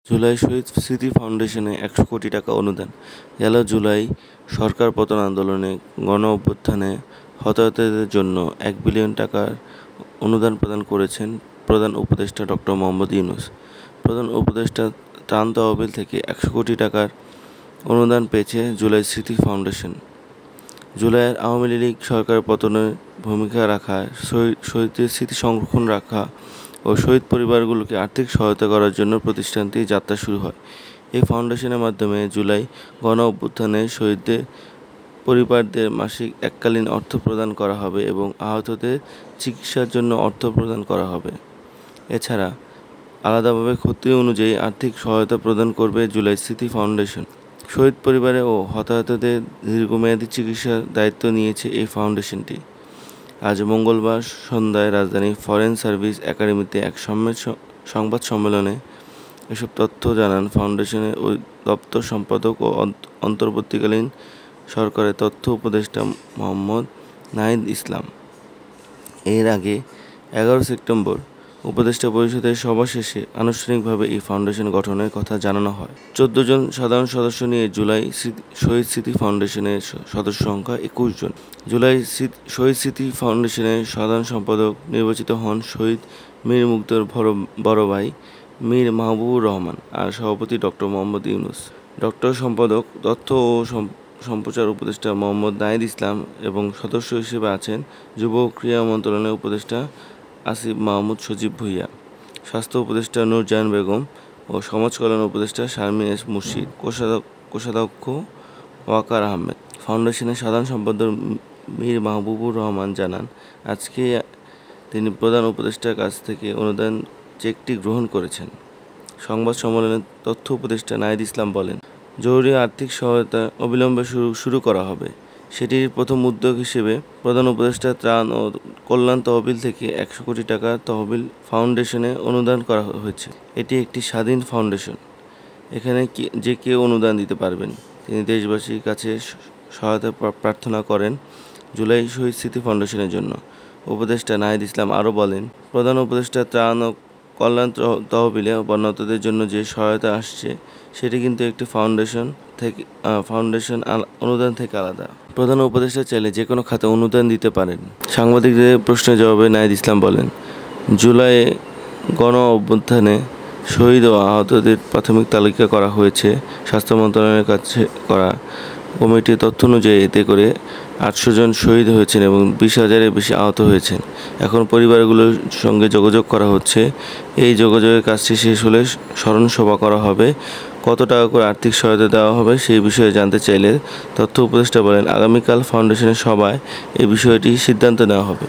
জুলাই শহীদ স্মৃতি ফাউন্ডেশনে ১০০ কোটি টাকা অনুদান। গেল জুলাই সরকার পতন আন্দোলনে গণঅভ্যুত্থানে হতাহতদের জন্য ১ বিলিয়ন টাকার অনুদান প্রদান করেছেন প্রধান উপদেষ্টা ডক্টর মোহাম্মদ ইউনূস। প্রধান উপদেষ্টার ত্রাণ তহবিল থেকে ১০০ কোটি টাকার অনুদান পেয়েছে জুলাই স্মৃতি ফাউন্ডেশন। জুলাইয়ের আওয়ামী লীগ সরকার পতনের ভূমিকা রাখা, শহীদদের স্মৃতি সংরক্ষণ রাখা ও শহীদ পরিবারগুলোকে আর্থিক সহায়তা করার জন্য প্রতিষ্ঠানটি যাত্রা শুরু হয়। এই ফাউন্ডেশনের মাধ্যমে জুলাই গণ-অভ্যুত্থানে শহীদদের পরিবারদের মাসিক এককালীন অর্থ প্রদান করা হবে এবং আহতদের চিকিৎসার জন্য অর্থ প্রদান করা হবে। এছাড়া আলাদাভাবে ক্ষতি অনুযায়ী আর্থিক সহায়তা প্রদান করবে জুলাই স্মৃতি ফাউন্ডেশন। শহীদ পরিবারে ও হতাহতদের দীর্ঘমেয়াদী চিকিৎসার দায়িত্ব নিয়েছে এই ফাউন্ডেশনটি। আজ মঙ্গলবার সন্ধ্যায় রাজধানীর ফরেন সার্ভিস একাডেমিতে এক সংবাদ সম্মেলনে এসব তথ্য জানান ফাউন্ডেশনের দপ্তর সম্পাদক ও অন্তর্বর্তীকালীন সরকারের তথ্য উপদেষ্টা মোহাম্মদ নাহিদ ইসলাম। এর আগে ১১ সেপ্টেম্বর উপদেষ্টা পরিষদের সভা শেষে আনুষ্ঠানিকভাবে এই ফাউন্ডেশন গঠনের কথা জানানো হয়। ১৪ জন সাধারণ সদস্য নিয়ে জুলাই শহীদ স্মৃতি ফাউন্ডেশনের সদস্য সংখ্যা ২১ জন। জুলাই শহীদ স্মৃতি ফাউন্ডেশনের সাধারণ সম্পাদক নির্বাচিত হন শহীদ মীর মুগ্ধর বড় ভাই মীর মাহবুবুর রহমান আর সভাপতি ডক্টর মোহাম্মদ ইউনূস। সম্পাদক তথ্য ও সম্প্রচার উপদেষ্টা মোহাম্মদ নাহিদ ইসলাম এবং সদস্য হিসেবে আছেন যুব ও ক্রীড়া মন্ত্রণালয়ের উপদেষ্টা আসিফ মাহমুদ সজীব ভূঁইয়া, স্বাস্থ্য উপদেষ্টা নূরজাহান বেগম ও সমাজ কল্যাণ উপদেষ্টা শারমিন এস মুর্শিদ, কোষাধ্যক্ষ ওয়াকার আহমেদ। ফাউন্ডেশনের সাধারণ সম্পাদক মীর মাহবুবুর রহমান জানান, আজকে তিনি প্রধান উপদেষ্টার কাছ থেকে অনুদান চেকটি গ্রহণ করেছেন। সংবাদ সম্মেলনে তথ্য উপদেষ্টা নাহিদ ইসলাম বলেন, জরুরি আর্থিক সহায়তা অবিলম্বে শুরু করা হবে। সেটির প্রথম উদ্যোগ হিসেবে প্রধান উপদেষ্টা ত্রাণ ও কল্যাণ তহবিল থেকে ১০০ কোটি টাকা তহবিল ফাউন্ডেশনে অনুদান করা হয়েছে। এটি একটি স্বাধীন ফাউন্ডেশন, এখানে যে কেউ অনুদান দিতে পারবেন। তিনি দেশবাসীর কাছে সহায়তা প্রার্থনা করেন জুলাই শহীদ স্মৃতি ফাউন্ডেশনের জন্য। উপদেষ্টা নাহিদ ইসলাম আরও বলেন, প্রধান উপদেষ্টা ত্রাণ ও কল্যাণ তহবিলে বন্যার্তদের জন্য যে সহায়তা আসছে সেটি কিন্তু একটি ফাউন্ডেশন অনুদান থেকে আলাদা। প্রধান উপদেষ্টা চাইলে যে কোনো খাতে অনুদান দিতে পারেন। সাংবাদিকদের প্রশ্নের জবাবে নাহিদ ইসলাম বলেন, জুলাইয়ে গণ অভ্যুত্থানে শহীদ ও আহতদের প্রাথমিক তালিকা করা হয়েছে স্বাস্থ্য মন্ত্রণালয়ের কাছে করা কমিটির তথ্য অনুযায়ী। এতে করে ৮০০ জন শহীদ হয়েছেন এবং ২০,০০০-এর বেশি আহত হয়েছেন। এখন পরিবারগুলোর সঙ্গে যোগাযোগ করা হচ্ছে। এই যোগাযোগের কাজটি শেষ হলে স্মরণ সভা করা হবে। কত টাকা করে আর্থিক সহায়তা দেওয়া হবে সেই বিষয়ে জানতে চাইলে তথ্য উপদেষ্টা বলেন, আগামীকাল ফাউন্ডেশনের সভায় এই বিষয়টি সিদ্ধান্ত নেওয়া হবে।